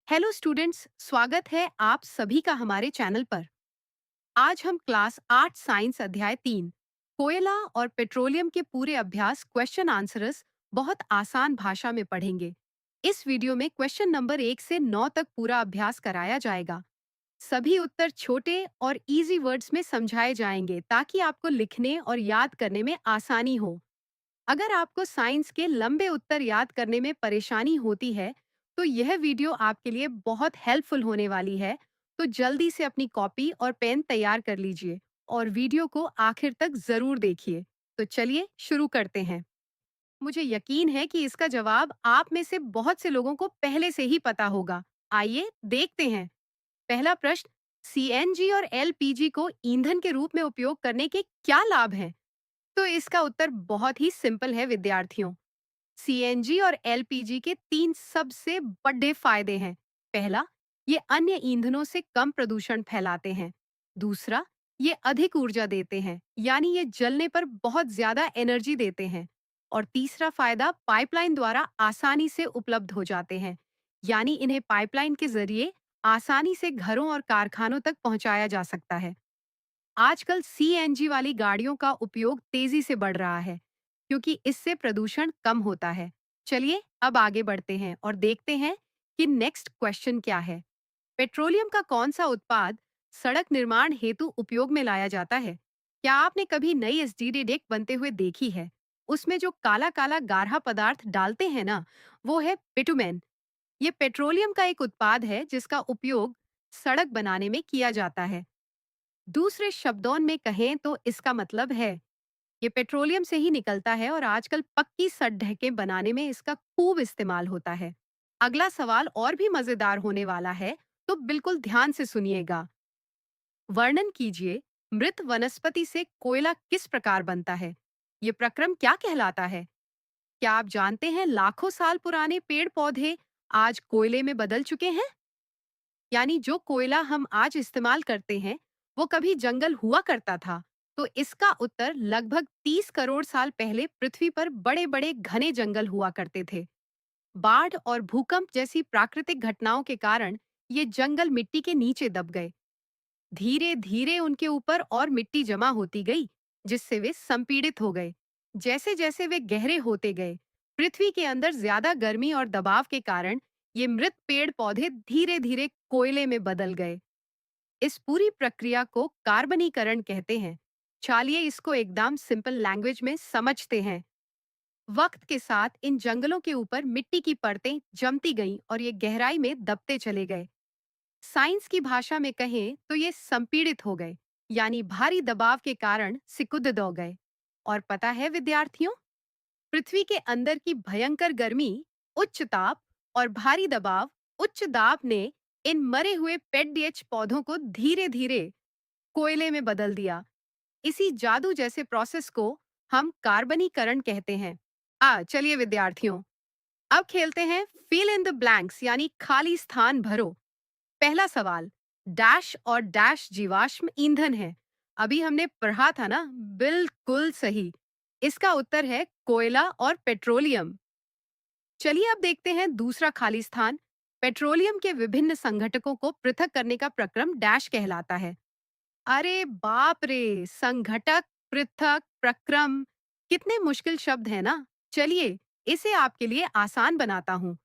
Hello students, स्वागत है आप सभी का हमारे चैनल पर। आज हम क्लास 8 साइंस अध्याय 3 कोयला और पेट्रोलियम के पूरे अभ्यास क्वेश्चन आंसर्स बहुत आसान भाषा में पढ़ेंगे। इस वीडियो में क्वेश्चन नंबर 1 से 9 तक पूरा अभ्यास कराया जाएगा। सभी उत्तर छोटे और इजी वर्ड्स में समझाए जाएंगे ताकि आपको लिखने और याद करने में आसानी हो। अगर आपको साइंस के लंबे उत्तर याद करने में परेशानी होती है, तो यह वीडियो आपके लिए बहुत हेल्पफुल होने वाली है। तो जल्दी से अपनी कॉपी और पेन तैयार कर लीजिए और वीडियो को आखिर तक जरूर देखिए। तो चलिए शुरू करते हैं। मुझे यकीन है कि इसका जवाब आप में से बहुत से लोगों को पहले से ही पता होगा। आइए देखते हैं। पहला प्रश्न, सीएनजी और एलपीजी को ईंधन के रूप में उपयोग करने के क्या लाभ हैं? तो इसका उत्तर बहुत ही सिंपल है विद्यार्थियों। सीएनजी और एलपीजी के तीन सबसे बड़े फायदे हैं। पहला, ये अन्य ईंधनों से कम प्रदूषण फैलाते हैं। दूसरा, ये अधिक ऊर्जा देते हैं, यानी ये जलने पर बहुत ज्यादा एनर्जी देते हैं। और तीसरा फायदा, पाइपलाइन द्वारा आसानी से उपलब्ध हो जाते हैं, यानी इन्हें पाइपलाइन के जरिए आसानी से घरों और कारखानों तक पहुंचाया जा सकता है। आजकल सीएनजी वाली गाड़ियों का उपयोग तेजी से बढ़ रहा है, क्योंकि इससे प्रदूषण कम होता है। चलिए अब आगे बढ़ते हैं और देखते हैं कि नेक्स्ट क्वेश्चन क्या है। पेट्रोलियम का कौन सा उत्पाद सड़क निर्माण हेतु उपयोग में लाया जाता है? क्या आपने कभी नई एसडीडी डेक बनते हुए देखी है? उसमें जो काला काला गाढ़ा पदार्थ डालते हैं ना, वो है बिटुमेन। ये पेट्रोलियम का एक उत्पाद है जिसका उपयोग सड़क बनाने में किया जाता है। दूसरे शब्दों में कहें तो इसका मतलब है ये पेट्रोलियम से ही निकलता है और आजकल पक्की सड़कें बनाने में इसका खूब इस्तेमाल होता है। अगला सवाल और भी मजेदार होने वाला है, तो बिल्कुल ध्यान से सुनिएगा। वर्णन कीजिए, मृत वनस्पति से कोयला किस प्रकार बनता है? ये प्रक्रम क्या कहलाता है? क्या आप जानते हैं लाखों साल पुराने पेड़ पौधे आज कोयले में बदल चुके हैं? यानी जो कोयला हम आज इस्तेमाल करते हैं, वो कभी जंगल हुआ करता था। तो इसका उत्तर लगभग 30 करोड़ साल पहले पृथ्वी पर बड़े बड़े घने जंगल हुआ करते थे। बाढ़ और भूकंप जैसी प्राकृतिक घटनाओं के कारण ये जंगल मिट्टी के नीचे दब गए। धीरे धीरे उनके ऊपर और मिट्टी जमा होती गई, जिससे वे संपीड़ित हो गए। जैसे जैसे वे गहरे होते गए, पृथ्वी के अंदर ज्यादा गर्मी और दबाव के कारण ये मृत पेड़ पौधे धीरे धीरे कोयले में बदल गए। इस पूरी प्रक्रिया को कार्बनीकरण कहते हैं। चलिए इसको एकदम सिंपल लैंग्वेज में समझते हैं। वक्त के साथ इन जंगलों के ऊपर मिट्टी की परतें जमती गईं और ये गहराई में दबते चले गए। साइंस की भाषा में कहें तो ये संपीड़ित हो गए, यानी भारी दबाव के कारण सिकुड़ गए। और पता है विद्यार्थियों, पृथ्वी के अंदर की भयंकर गर्मी, उच्च ताप और भारी दबाव, उच्च दाब ने इन मरे हुए पेट डीएच पौधों को धीरे धीरे कोयले में बदल दिया। इसी जादू जैसे प्रोसेस को हम कार्बनीकरण कहते हैं। चलिए विद्यार्थियों, अब खेलते हैं फिल इन द ब्लैंक्स, यानी खाली स्थान भरो। पहला सवाल, डैश और डैश जीवाश्म ईंधन है। अभी हमने पढ़ा था ना, बिल्कुल सही। इसका उत्तर है कोयला और पेट्रोलियम। चलिए अब देखते हैं दूसरा खाली स्थान। पेट्रोलियम के विभिन्न संघटकों को पृथक करने का प्रक्रम डैश कहलाता है। अरे बाप रे, संघटक, पृथक, प्रक्रम, कितने मुश्किल शब्द है ना। चलिए इसे आपके लिए आसान बनाता हूँ।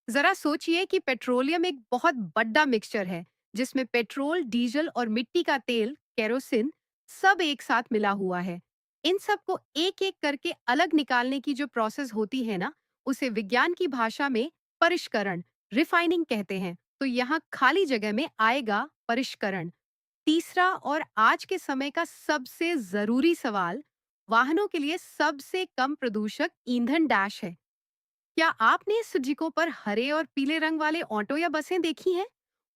जरा सोचिए कि पेट्रोलियम एक बहुत बड़ा मिक्सचर है, जिसमें पेट्रोल, डीजल और मिट्टी का तेल, केरोसिन, सब एक साथ मिला हुआ है। इन सब को एक एक करके अलग निकालने की जो प्रोसेस होती है ना, उसे विज्ञान की भाषा में परिष्करण, रिफाइनिंग कहते हैं। तो यहाँ खाली जगह में आएगा परिष्करण। तीसरा और आज के समय का सबसे जरूरी सवाल, वाहनों के लिए सबसे कम प्रदूषक ईंधन डैश है। क्या आपने सड़कों पर हरे और पीले रंग वाले ऑटो या बसें देखी हैं?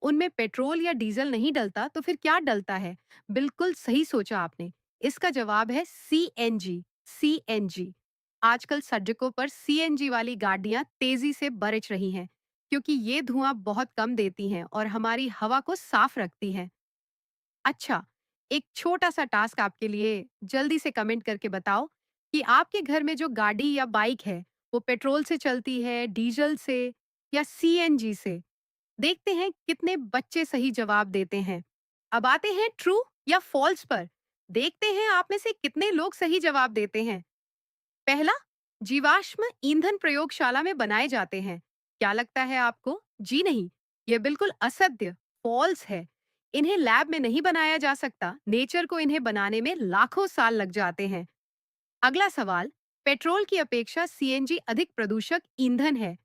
उनमें पेट्रोल या डीजल नहीं डलता, तो फिर क्या डलता है? बिल्कुल सही सोचा आपने। इसका जवाब है सीएनजी। सीएनजी। आजकल सड़कों पर सीएनजी वाली गाड़ियां तेजी से बरच रही हैं, क्योंकि ये धुआं बहुत कम देती हैं और हमारी हवा को साफ रखती हैं। अच्छा, एक छोटा सा टास्क आपके लिए, जल्दी से कमेंट करके बताओ कि आपके घर में जो गाड़ी या बाइक है, वो पेट्रोल से चलती है, डीजल से या सीएनजी से? देखते हैं कितने बच्चे सही जवाब देते हैं। अब आते हैं ट्रू या फॉल्स पर। देखते हैं आप में से कितने लोग सही जवाब देते हैं। पहला, जीवाश्म ईंधन प्रयोगशाला में बनाए जाते हैं। क्या लगता है आपको? जी नहीं, यह बिल्कुल असत्य, फॉल्स है। इन्हें लैब में नहीं बनाया जा सकता। नेचर को इन्हें बनाने में लाखों साल लग जाते हैं। अगला सवाल, पेट्रोल की अपेक्षा सीएनजी अधिक प्रदूषक ईंधन है।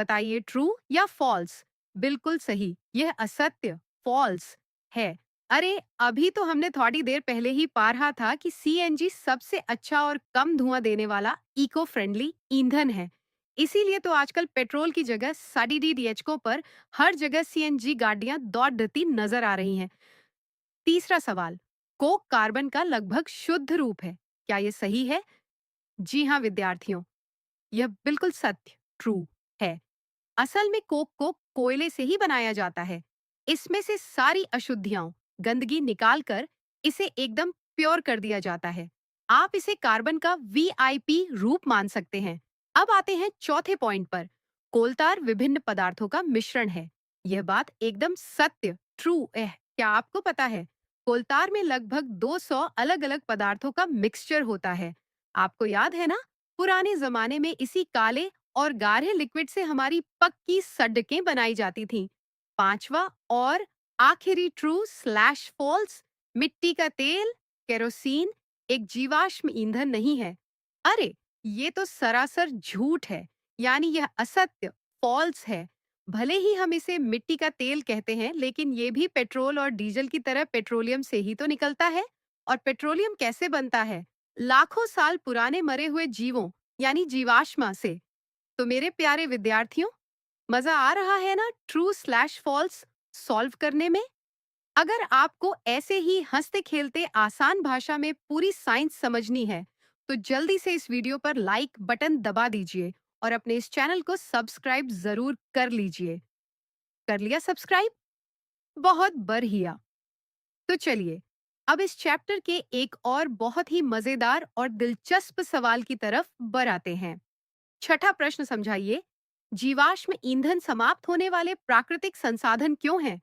बताइए ट्रू या फॉल्स? बिल्कुल सही, यह असत्य, फॉल्स है। अरे, अभी तो हमने थोड़ी देर पहले ही पढ़ा था कि सीएनजी सबसे अच्छा और कम धुआं देने वाला इको फ्रेंडली ईंधन है। इसीलिए तो आजकल पेट्रोल की जगह SADDHO पर हर जगह सीएनजी गाड़ियां दौड़ती नजर आ रही हैं। तीसरा सवाल, कोक कार्बन का लगभग शुद्ध रूप है। क्या ये सही है? जी हाँ विद्यार्थियों, यह बिल्कुल सत्य, ट्रू है। असल में कोक को कोयले से ही बनाया जाता है। इसमें से सारी अशुद्धियां, गंदगी निकालकर इसे एकदम प्योर कर दिया जाता है। आप इसे कार्बन का वीआईपी रूप मान सकते हैं। अब आते हैं चौथे पॉइंट पर। कोलतार विभिन्न पदार्थों का मिश्रण है। यह बात एकदम सत्य, ट्रू है। क्या आपको पता है? कोलतार में लगभग 200 अलग-अलग पदार्थों का मिक्सचर होता है। आपको याद है ना? पुराने जमाने में इसी काले और गाढ़े लिक्विड से हमारी पक्की सड़कें बनाई जाती थीं। पांचवा और आखिरी ट्रू स्लैश फॉल्स, मिट्टी का तेल, केरोसिन एक जीवाश्म ईंधन नहीं है। अरे, ये तो सरासर झूठ है। यानी यह असत्य, फॉल्स है। भले ही हम इसे मिट्टी का तेल कहते हैं, लेकिन ये भी पेट्रोल और डीजल की तरह पेट्रोलियम से ही तो निकलता है। और पेट्रोलियम कैसे बनता है? लाखों साल पुराने मरे हुए जीवों यानी जीवाश्म से। तो मेरे प्यारे विद्यार्थियों, मजा आ रहा है ना ट्रू स्लैश फॉल्स सॉल्व करने में? अगर आपको ऐसे ही हंसते खेलते आसान भाषा में पूरी साइंस समझनी है, तो जल्दी से इस वीडियो पर लाइक बटन दबा दीजिए और अपने इस चैनल को सब्सक्राइब जरूर कर लीजिए। कर लिया सब्सक्राइब? बहुत बढ़िया। तो चलिए, अब इस चैप्टर के एक और बहुत ही मजेदार और दिलचस्प सवाल की तरफ बढ़ाते हैं। छठा प्रश्न समझाइए। जीवाश्म ईंधन समाप्त होने वाले प्राकृतिक संसाधन क्यों हैं?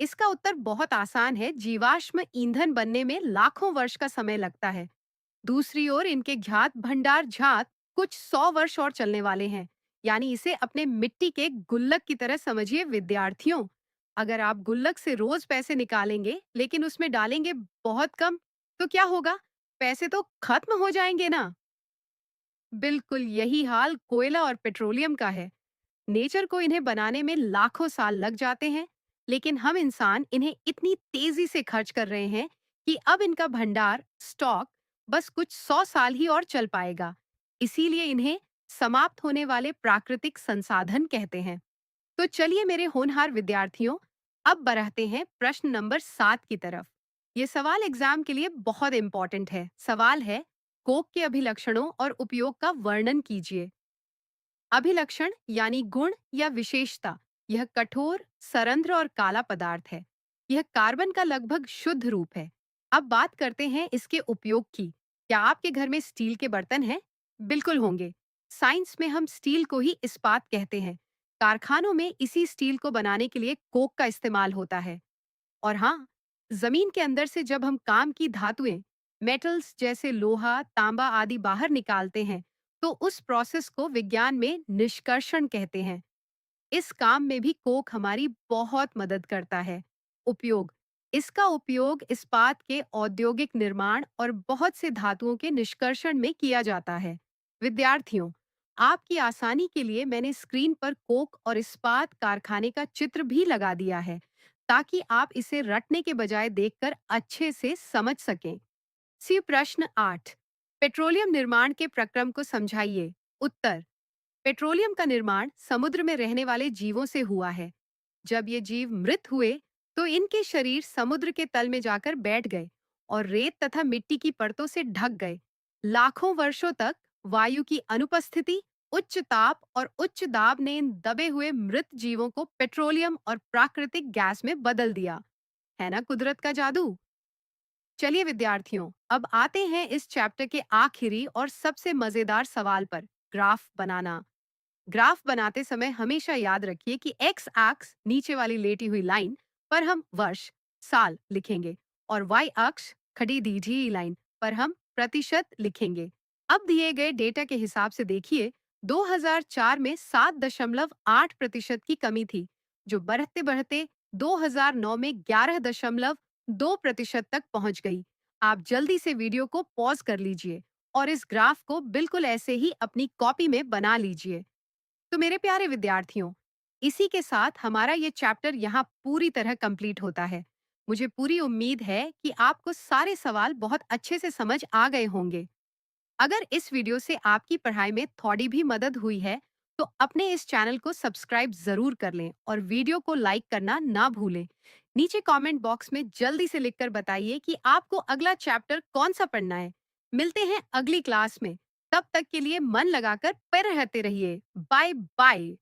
इसका उत्तर बहुत आसान है। जीवाश्म ईंधन बनने में लाखों वर्ष का समय लगता है। दूसरी ओर इनके ज्ञात भंडार झात कुछ 100 वर्ष और चलने वाले हैं। यानी इसे अपने मिट्टी के गुल्लक की तरह समझिए विद्यार्थियों। अगर आप गुल्लक से रोज पैसे निकालेंगे लेकिन उसमें डालेंगे बहुत कम, तो क्या होगा? पैसे तो खत्म हो जाएंगे ना। बिल्कुल यही हाल कोयला और पेट्रोलियम का है। नेचर को इन्हें बनाने में लाखों साल लग जाते हैं, लेकिन हम इंसान इन्हें इतनी तेजी से खर्च कर रहे हैं कि अब इनका भंडार स्टॉक बस कुछ 100 साल ही और चल पाएगा। इसीलिए इन्हें समाप्त होने वाले प्राकृतिक संसाधन कहते हैं। तो चलिए मेरे होनहार विद्यार्थियों, अब बढ़ते हैं प्रश्न नंबर 7 की तरफ। ये सवाल एग्जाम के लिए बहुत इंपॉर्टेंट है। सवाल है, कोक के अभिलक्षणों और उपयोग का वर्णन कीजिए। अभिलक्षण यानी गुण या विशेषता। यह कठोर, सरंध्र और काला पदार्थ है। यह कार्बन का लगभग शुद्ध रूप है। अब बात करते हैं इसके उपयोग की। क्या आपके घर में स्टील के बर्तन हैं? बिल्कुल होंगे। साइंस में हम स्टील को ही इस्पात कहते हैं। कारखानों में इसी स्टील को बनाने के लिए कोक का इस्तेमाल होता है। और हाँ, जमीन के अंदर से जब हम काम की धातुएं, मेटल्स जैसे लोहा, तांबा आदि बाहर निकालते हैं, तो उस प्रोसेस को विज्ञान में निष्कर्षण कहते हैं। इस काम में भी कोक हमारी बहुत मदद करता है। उपयोग, इसका उपयोग इस्पात के औद्योगिक निर्माण और बहुत से धातुओं के निष्कर्षण में किया जाता है। विद्यार्थियों, आपकी आसानी के लिए मैंने स्क्रीन पर कोक और इस्पात कारखाने का चित्र भी लगा दिया है, ताकि आप इसे रटने के बजाय देखकर अच्छे से समझ सकें। सी प्रश्न 8, पेट्रोलियम निर्माण के प्रक्रम को समझाइए। उत्तर, पेट्रोलियम का निर्माण समुद्र में रहने वाले जीवों से हुआ है। जब ये जीव मृत हुए, तो इनके शरीर समुद्र के तल में जाकर बैठ गए और रेत तथा मिट्टी की परतों से ढक गए। लाखों वर्षों तक वायु की अनुपस्थिति, उच्च ताप और उच्च दाब ने इन दबे हुए मृत जीवों को पेट्रोलियम और प्राकृतिक गैस में बदल दिया। है ना कुदरत का जादू? चलिए विद्यार्थियों, अब आते हैं इस चैप्टर के आखिरी और सबसे मजेदार सवाल पर, ग्राफ बनाना। ग्राफ बनाते समय हमेशा याद रखिए कि एक्स एक्स नीचे वाली लेटी हुई लाइन पर हम वर्ष साल लिखेंगे और वाई अक्ष खड़ी दीजी हुई लाइन पर हम प्रतिशत लिखेंगे। अब दिए गए डेटा के हिसाब से देखिए, 2004 में 7.8% की कमी थी, जो बढ़ते बढ़ते 2009 में 11.2% तक पहुंच गई। आप जल्दी से वीडियो को पॉज कर लीजिए और इस ग्राफ को बिल्कुल ऐसे ही अपनी कॉपी में बना लीजिए। तो मेरे प्यारे विद्यार्थियों, इसी के साथ हमारा ये चैप्टर यहाँ पूरी तरह कंप्लीट होता है। मुझे पूरी उम्मीद है कि आपको सारे सवाल बहुत अच्छे से समझ आ गए होंगे। अगर इस वीडियो से आपकी पढ़ाई में थोड़ी भी मदद हुई है, तो अपने इस चैनल को सब्सक्राइब जरूर कर लें और वीडियो को लाइक करना ना भूलें। नीचे कमेंट बॉक्स में जल्दी से लिखकर बताइए कि आपको अगला चैप्टर कौन सा पढ़ना है। मिलते हैं अगली क्लास में। तब तक के लिए मन लगाकर पढ़ते रहते रहिए। Bye bye.